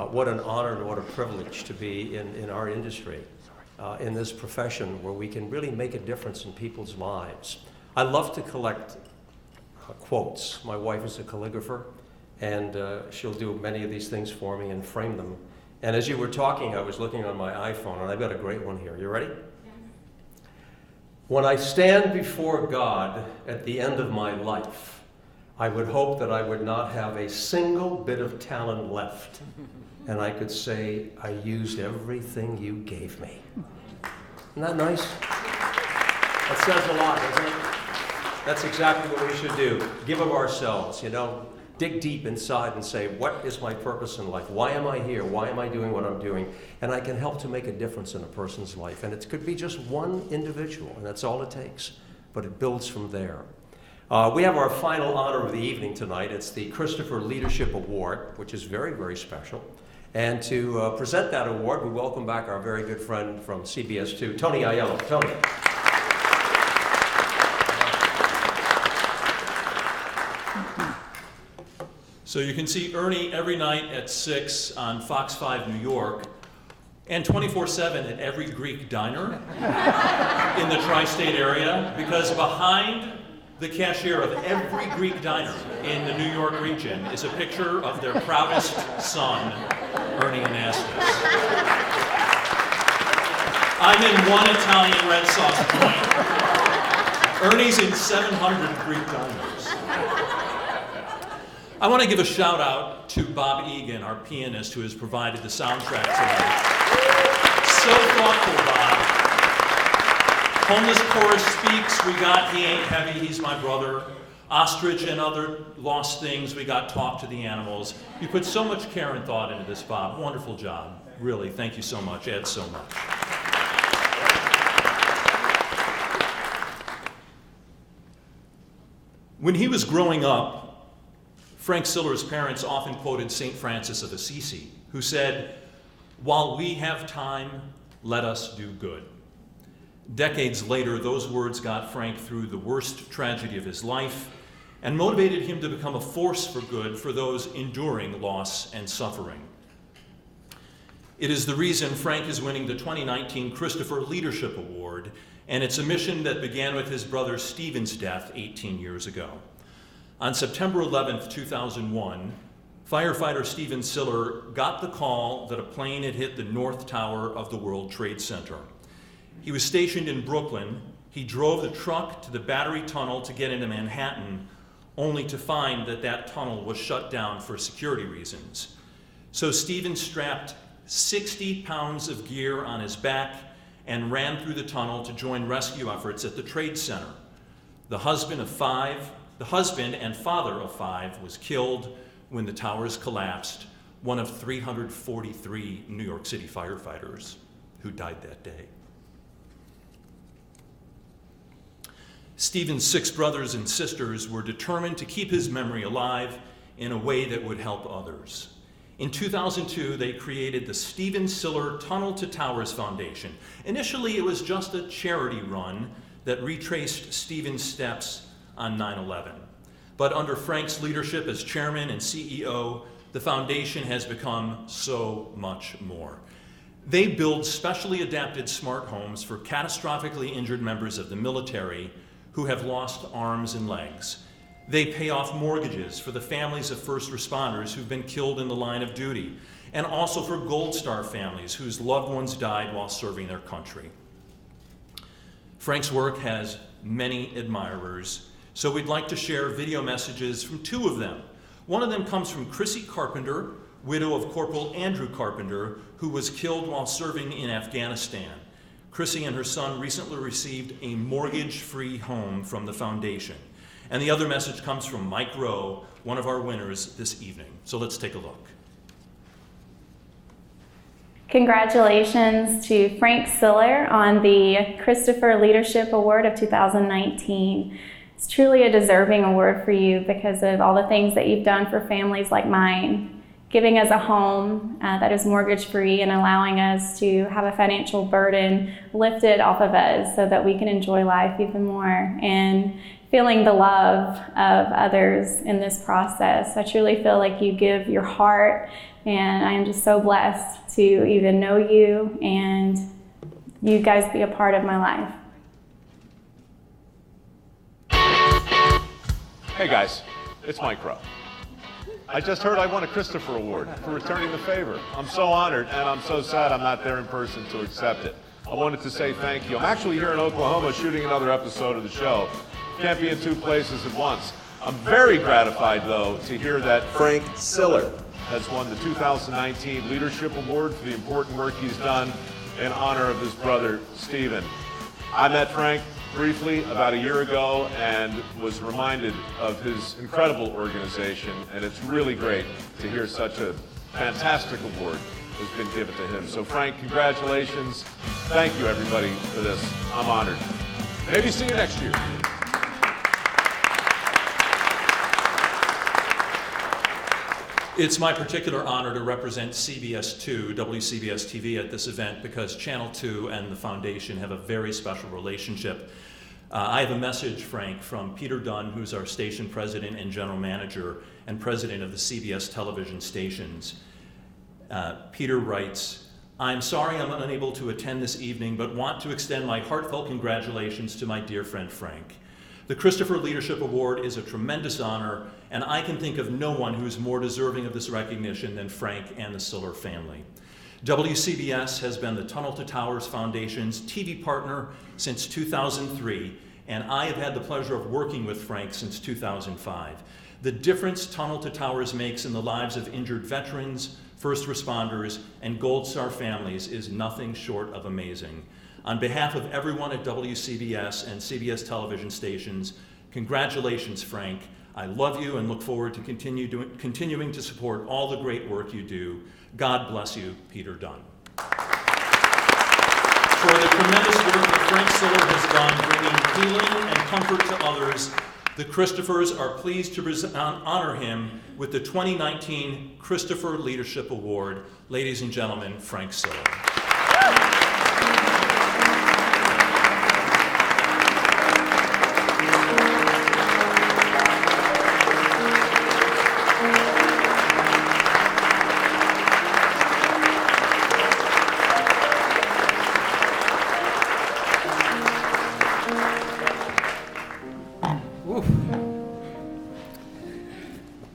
What an honor and what a privilege to be in our industry, in this profession where we can really make a difference in people's lives. I love to collect quotes. My wife is a calligrapher, and she'll do many of these things for me and frame them. And as you were talking, I was looking on my iPhone, and I've got a great one here. You ready? Yes. When I stand before God at the end of my life, I would hope that I would not have a single bit of talent left, and I could say, I used everything you gave me. Isn't that nice? That says a lot, doesn't it? That's exactly what we should do. Give of ourselves, dig deep inside and say, what is my purpose in life? Why am I here? Why am I doing what I'm doing? And I can help to make a difference in a person's life. And it could be just one individual, and that's all it takes. But it builds from there. We have our final honor of the evening tonight. It's the Christopher Leadership Award, which is very, very special. And to present that award, we welcome back our very good friend from CBS 2, Tony Aiello. Tony. So you can see Ernie every night at 6 on Fox 5 New York, and 24/7 at every Greek diner in the tri-state area, because behind the cashier of every Greek diner in the New York region is a picture of their proudest son, Ernie Anastas. I'm in one Italian red sauce joint. Ernie's in 700 Greek diners. I want to give a shout out to Bob Egan, our pianist, who has provided the soundtrack tonight. So thoughtful, Bob. Homeless Chorus Speaks, we got He Ain't Heavy, He's My Brother. Ostrich and Other Lost Things, we got Talk to the Animals. You put so much care and thought into this, Bob. Wonderful job. Really, thank you so much. Adds so much. When he was growing up, Frank Siller's parents often quoted St. Francis of Assisi, who said, "While we have time, let us do good." Decades later, those words got Frank through the worst tragedy of his life and motivated him to become a force for good for those enduring loss and suffering. It is the reason Frank is winning the 2019 Christopher Leadership Award, and it's a mission that began with his brother Stephen's death 18 years ago. On September 11th, 2001, firefighter Stephen Siller got the call that a plane had hit the North Tower of the World Trade Center. He was stationed in Brooklyn. He drove the truck to the Battery Tunnel to get into Manhattan, only to find that that tunnel was shut down for security reasons. So Stephen strapped 60 pounds of gear on his back and ran through the tunnel to join rescue efforts at the Trade Center. The husband and father of 5 was killed when the towers collapsed, one of 343 New York City firefighters who died that day. Stephen's 6 brothers and sisters were determined to keep his memory alive in a way that would help others. In 2002, they created the Stephen Siller Tunnel to Towers Foundation. Initially, it was just a charity run that retraced Stephen's steps on 9/11. But under Frank's leadership as chairman and CEO, the foundation has become so much more. They build specially adapted smart homes for catastrophically injured members of the military who have lost arms and legs. They pay off mortgages for the families of first responders who've been killed in the line of duty, and also for Gold Star families whose loved ones died while serving their country. Frank's work has many admirers, so we'd like to share video messages from 2 of them. One of them comes from Chrissy Carpenter, widow of Corporal Andrew Carpenter, who was killed while serving in Afghanistan. Chrissy and her son recently received a mortgage-free home from the foundation. And the other message comes from Mike Rowe, one of our winners this evening. So let's take a look. Congratulations to Frank Siller on the Christopher Leadership Award of 2019. It's truly a deserving award for you because of all the things that you've done for families like mine. Giving us a home that is mortgage-free and allowing us to have a financial burden lifted off of us so that we can enjoy life even more. And feeling the love of others in this process. I truly feel like you give your heart, and I am just so blessed to even know you and you guys be a part of my life. Hey guys, it's Mike Rowe. I just heard I won a Christopher Award for returning the favor. I'm so honored, and I'm so sad I'm not there in person to accept it. I wanted to say thank you. I'm actually here in Oklahoma shooting another episode of the show. Can't be in two places at once. I'm very gratified, though, to hear that Frank Siller has won the 2019 Leadership Award for the important work he's done in honor of his brother, Stephen. I met Frank briefly about a year ago and was reminded of his incredible organization, and it's really great to hear such a fantastic award has been given to him. So Frank, congratulations. Thank you everybody for this. I'm honored. Maybe see you next year. It's my particular honor to represent CBS 2, WCBS TV at this event because Channel 2 and the Foundation have a very special relationship. I have a message, Frank, from Peter Dunn, who's our station president and general manager and president of the CBS television stations. Peter writes, "I'm sorry I'm unable to attend this evening, but want to extend my heartfelt congratulations to my dear friend Frank. The Christopher Leadership Award is a tremendous honor, and I can think of no one who's more deserving of this recognition than Frank and the Siller family. WCBS has been the Tunnel to Towers Foundation's TV partner since 2003, and I have had the pleasure of working with Frank since 2005. The difference Tunnel to Towers makes in the lives of injured veterans, first responders, and Gold Star families is nothing short of amazing. On behalf of everyone at WCBS and CBS television stations, congratulations, Frank. I love you and look forward to continuing to support all the great work you do. God bless you, Peter Dunn." For the tremendous work that Frank Siller has done bringing healing and comfort to others, the Christophers are pleased to honor him with the 2019 Christopher Leadership Award. Ladies and gentlemen, Frank Siller.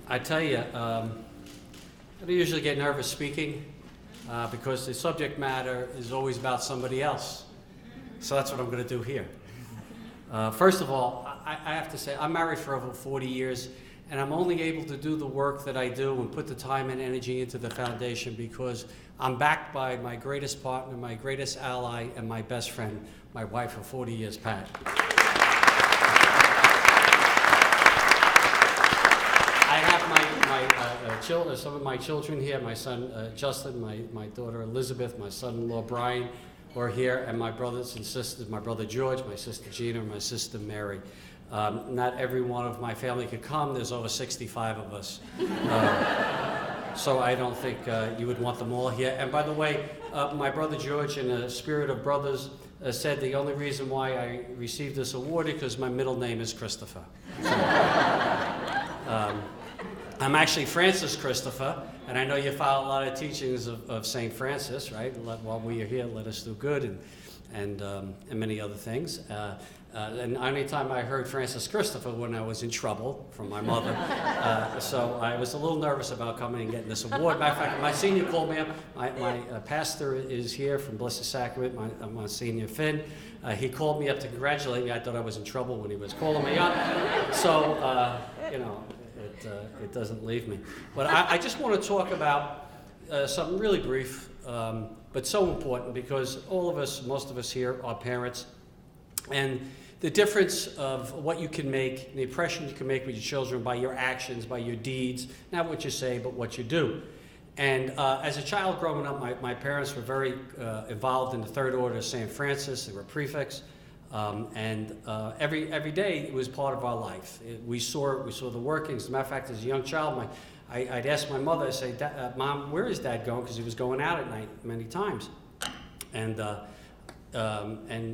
I tell you, I don't usually get nervous speaking because the subject matter is always about somebody else. So that's what I'm going to do here. First of all, I have to say, I'm married for over 40 years, and I'm only able to do the work that I do and put the time and energy into the foundation because I'm backed by my greatest partner, my greatest ally, and my best friend, my wife of 40 years, Pat. I have some of my children here, my son Justin, my daughter Elizabeth, my son-in-law Brian are here, and my brothers and sisters, my brother George, my sister Gina, and my sister Mary. Not every one of my family could come. There's over 65 of us. So I don't think you would want them all here. And by the way, my brother George, in a spirit of brothers, said the only reason why I received this award is because my middle name is Christopher. I'm actually Francis Christopher, and I know you follow a lot of teachings of St. Francis, right? While we are here, let us do good, and many other things. And any time I heard Francis Christopher when I was in trouble from my mother, so I was a little nervous about coming and getting this award. Matter of fact, my senior called me up. My pastor is here from Blessed Sacrament, my senior Finn. He called me up to congratulate me. I thought I was in trouble when he was calling me up. So, it doesn't leave me. But I just want to talk about something really brief, but so important because all of us, most of us here are parents. And the difference of what you can make, the impression you can make with your children by your actions, by your deeds, not what you say, but what you do. And as a child growing up, my parents were very involved in the Third Order of St. Francis. They were prefects. And every day it was part of our life. We saw the workings. As a matter of fact, as a young child, I'd ask my mother, I'd say, "Mom, where is Dad going?" Because he was going out at night many times. And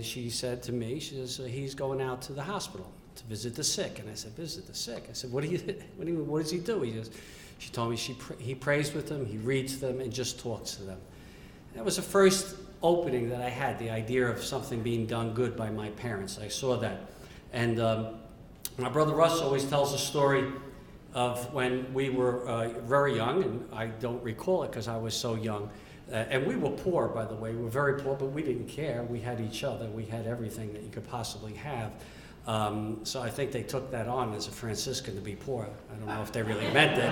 she said to me, she says, "He's going out to the hospital to visit the sick. And I said, visit the sick? I said, what does he do? She told me he prays with them, he reads them, and just talks to them. That was the first opening that I had, the idea of something being done good by my parents. I saw that. And my brother Russ always tells a story of when we were very young, and I don't recall it because I was so young. And we were poor, by the way. We were very poor, but we didn't care. We had each other. We had everything that you could possibly have. So I think they took that on as a Franciscan to be poor. I don't know if they really meant it,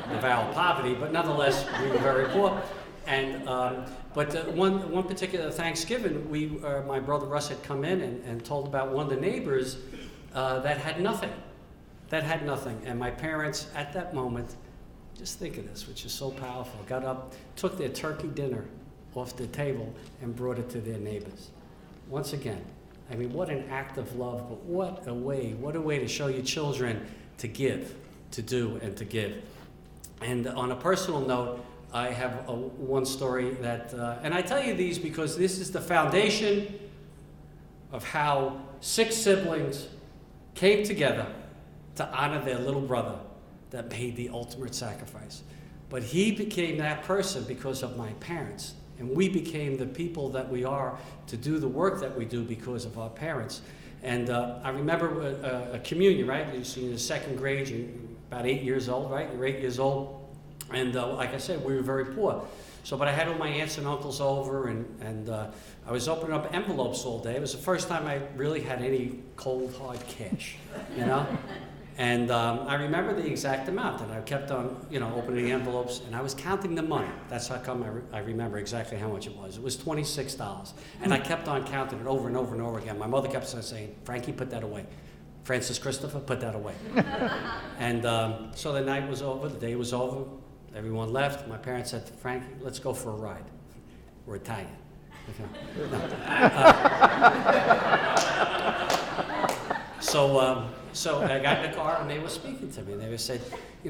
the vow of poverty, but nonetheless, we were very poor. And but one particular Thanksgiving, my brother Russ had come in and told about one of the neighbors that had nothing. And my parents, at that moment, just think of this, which is so powerful, got up, took their turkey dinner off the table and brought it to their neighbors. Once again, I mean, what an act of love, but what a way to show your children to give, to do, and to give. And on a personal note, I have one story that, and I tell you these because this is the foundation of how 6 siblings came together to honor their little brother that made the ultimate sacrifice. But he became that person because of my parents. And we became the people that we are to do the work that we do because of our parents. And I remember a communion, right? You're in the 2nd grade, you're about 8 years old, right? You're 8 years old. And like I said, we were very poor. But I had all my aunts and uncles over, and I was opening up envelopes all day. It was the first time I really had any cold, hard cash, you know? And I remember the exact amount, and I kept on, opening the envelopes, and I was counting the money. That's how come I remember exactly how much it was. It was $26, and I kept on counting it over and over and over again. My mother kept saying, Frankie, put that away. Francis Christopher, put that away. And so the night was over, the day was over, everyone left. My parents said, Frankie, let's go for a ride. We're Italian. So I got in the car and they were speaking to me. They said,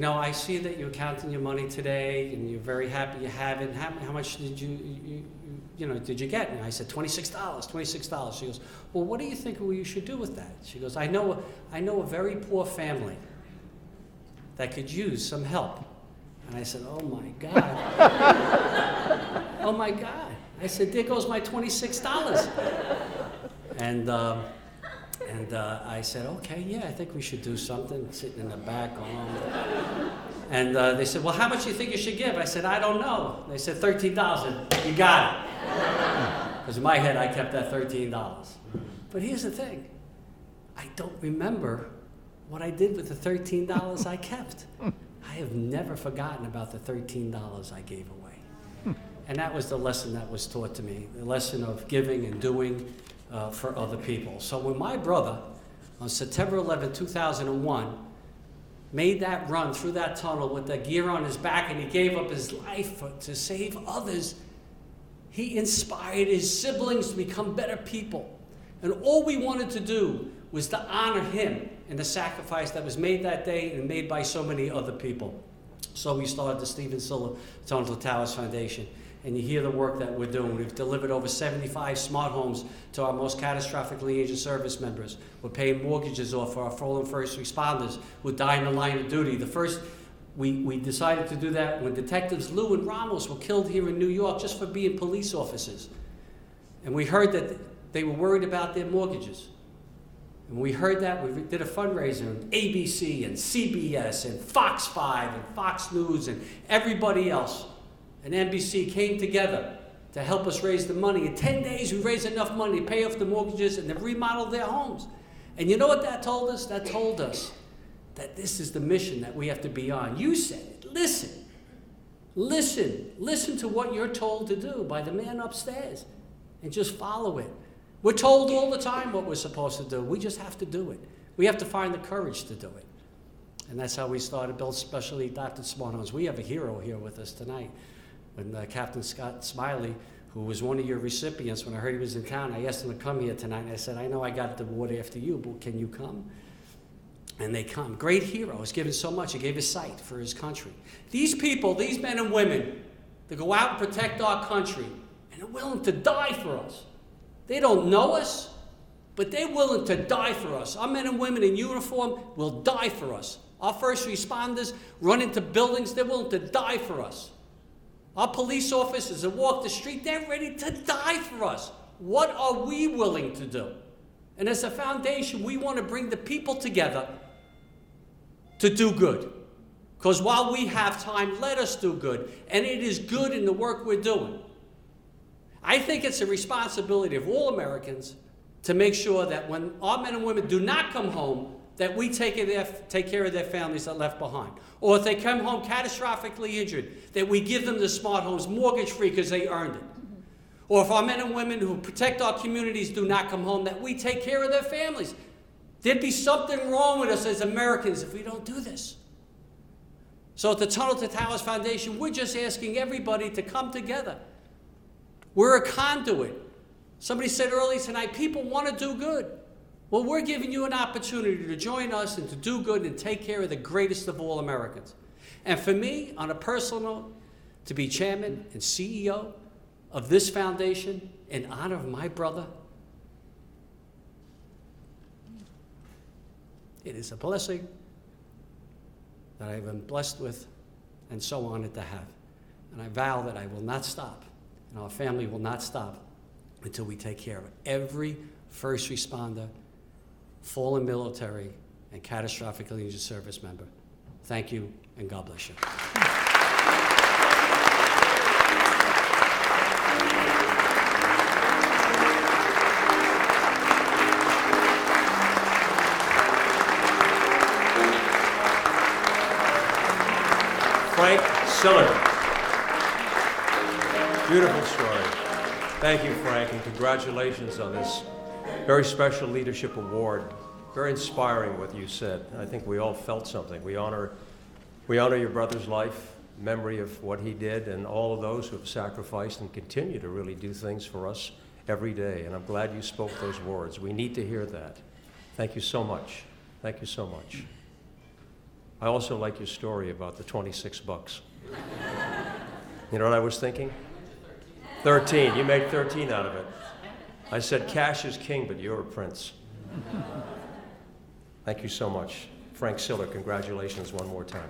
I see that you're counting your money today and you're very happy you have it. How much did you get? And I said, $26. She goes, well, what do you think you should do with that? She goes, I know a very poor family that could use some help. And I said, oh my God. Oh my God. I said, there goes my $26. And I said, okay, yeah, I think we should do something, sitting in the back. And they said, well, how much do you think you should give? I said, I don't know. They said, $13. You got it. Because in my head, I kept that $13. But here's the thing. I don't remember what I did with the $13 I kept. I have never forgotten about the $13 I gave away. And that was the lesson that was taught to me, the lesson of giving and doing for other people. So when my brother, on September 11, 2001, made that run through that tunnel with the gear on his back and he gave up his life to save others, he inspired his siblings to become better people. And all we wanted to do was to honor him and the sacrifice that was made that day and made by so many other people. So we started the Stephen Siller Untitled Towers Foundation. And you hear the work that we're doing. We've delivered over 75 smart homes to our most catastrophically injured service members. We're paying mortgages off for our fallen first responders who died in the line of duty. We decided to do that when detectives Lou and Ramos were killed here in New York just for being police officers. And we heard that they were worried about their mortgages. And we heard that, we did a fundraiser on ABC and CBS and Fox 5 and Fox News and everybody else. And NBC came together to help us raise the money. In 10 days, we raised enough money to pay off the mortgages and to remodel their homes. And you know what that told us? That told us that this is the mission that we have to be on. You said it. Listen. Listen to what you're told to do by the man upstairs and just follow it. We're told all the time what we're supposed to do. We just have to do it. We have to find the courage to do it. And that's how we started Build Specially Adopted Smart Homes. We have a hero here with us tonight. When Captain Scott Smiley, who was one of your recipients, when I heard he was in town, I asked him to come here tonight. And I said, I know I got the award after you, but can you come? And they come. Great hero. He's given so much. He gave his sight for his country. These people, these men and women, that go out and protect our country and are willing to die for us. They don't know us, but they're willing to die for us. Our men and women in uniform will die for us. Our first responders run into buildings, they're willing to die for us. Our police officers that walk the street, they're ready to die for us. What are we willing to do? And as a foundation, we want to bring the people together to do good. Because while we have time, let us do good. And it is good in the work we're doing. I think it's a responsibility of all Americans to make sure that when our men and women do not come home, that we take care of their families that are left behind. Or if they come home catastrophically injured, that we give them the smart homes mortgage-free because they earned it. Or if our men and women who protect our communities do not come home, that we take care of their families. There'd be something wrong with us as Americans if we don't do this. So at the Tunnel to Towers Foundation, we're just asking everybody to come together. We're a conduit. Somebody said earlier tonight, people want to do good. Well, we're giving you an opportunity to join us and to do good and take care of the greatest of all Americans. And for me, on a personal note, to be chairman and CEO of this foundation in honor of my brother, it is a blessing that I've been blessed with and so honored to have. And I vow that I will not stop, and our family will not stop until we take care of every first responder, fallen military, and catastrophically injured service member. Thank you, and God bless you. Frank Siller. Beautiful story. Thank you, Frank, and congratulations on this very special leadership award. Very inspiring what you said. I think we all felt something. We honor your brother's life, memory of what he did, and all of those who have sacrificed and continue to really do things for us every day. And I'm glad you spoke those words. We need to hear that. Thank you so much. Thank you so much. I also like your story about the 26 bucks. You know what I was thinking? 13. You made 13 out of it. I said cash is king, but you're a prince. Thank you so much. Frank Siller, congratulations one more time.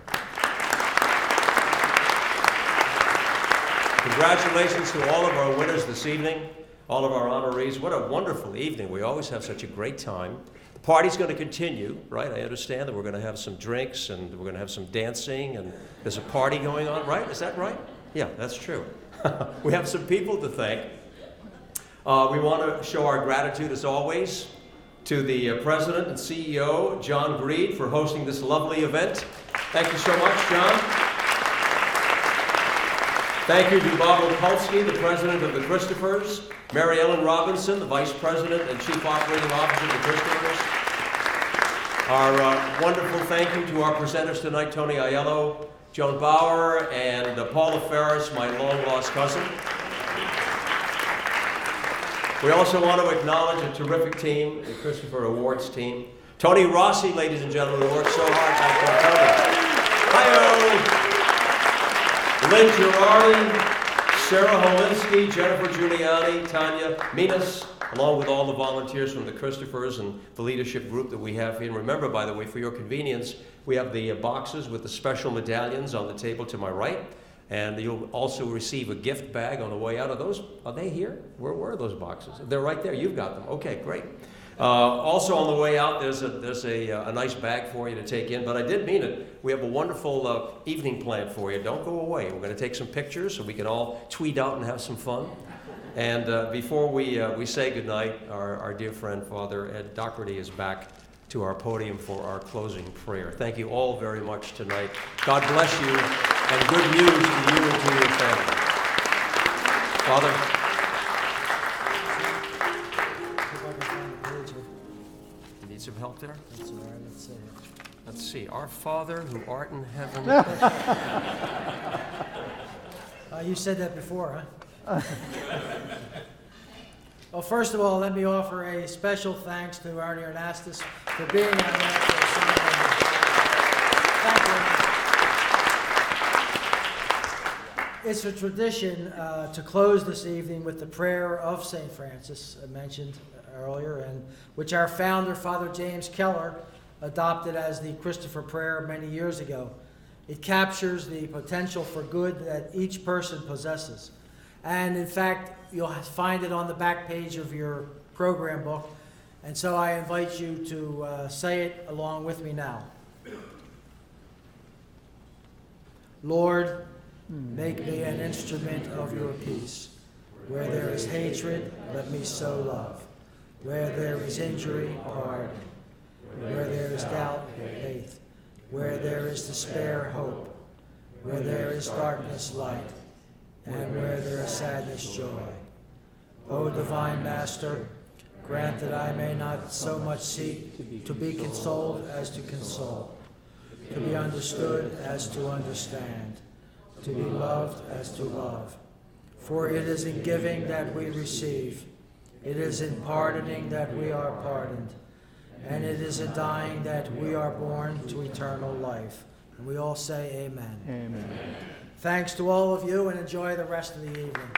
Congratulations to all of our winners this evening, all of our honorees. What a wonderful evening. We always have such a great time. The party's going to continue, right? I understand that we're going to have some drinks and we're going to have some dancing and there's a party going on, right? Is that right? Yeah, that's true. We have some people to thank. We want to show our gratitude, as always, to the President and CEO, John Greed, for hosting this lovely event. Thank you so much, John. Thank you to Bob Opolsky, the President of the Christophers, Mary Ellen Robinson, the Vice President and Chief Operating Officer of the Christophers. Our wonderful thank you to our presenters tonight, Tony Aiello, Joan Bauer, and Paula Ferris, my long-lost cousin. We also want to acknowledge a terrific team, the Christopher Awards team. Tony Rossi, ladies and gentlemen, who worked so hard back there. Hi-yo! Lynn Girardi, Sarah Holinsky, Jennifer Giuliani, Tanya Minas, along with all the volunteers from the Christophers and the leadership group that we have here. And remember, by the way, for your convenience, we have the boxes with the special medallions on the table to my right. And you'll also receive a gift bag on the way out. Are they here? Where were those boxes? They're right there. You've got them. Okay, great. Also on the way out, there's a nice bag for you to take in. But I did mean it. We have a wonderful evening planned for you. Don't go away. We're going to take some pictures so we can all tweet out and have some fun. And before we say goodnight, our dear friend, Father Ed Doherty, is back to our podium for our closing prayer. Thank you all very much tonight. God bless you, and good news to you and to your family. Father. You need some help there? That's all right, let's see. Let's see. Our Father who art in heaven. You said that before, huh? Well, first of all, let me offer a special thanks to Arnie Arnastis for being on that for Thank you. It's a tradition to close this evening with the prayer of St. Francis, mentioned earlier, and which our founder, Father James Keller, adopted as the Christopher Prayer many years ago. It captures the potential for good that each person possesses. And in fact, you'll find it on the back page of your program book. And so I invite you to say it along with me now. Lord, make me an instrument of your peace. Where there is hatred, let me sow love. Where there is injury, pardon. Where there is doubt, faith. Where there is despair, hope. Where there is darkness, light. And where there is sadness, joy. O divine Master, grant that I may not so much seek to be consoled as to console, to be understood as to understand, to be loved as to love. For it is in giving that we receive, it is in pardoning that we are pardoned, and it is in dying that we are born to eternal life. And we all say amen. Amen. Thanks to all of you, and enjoy the rest of the evening.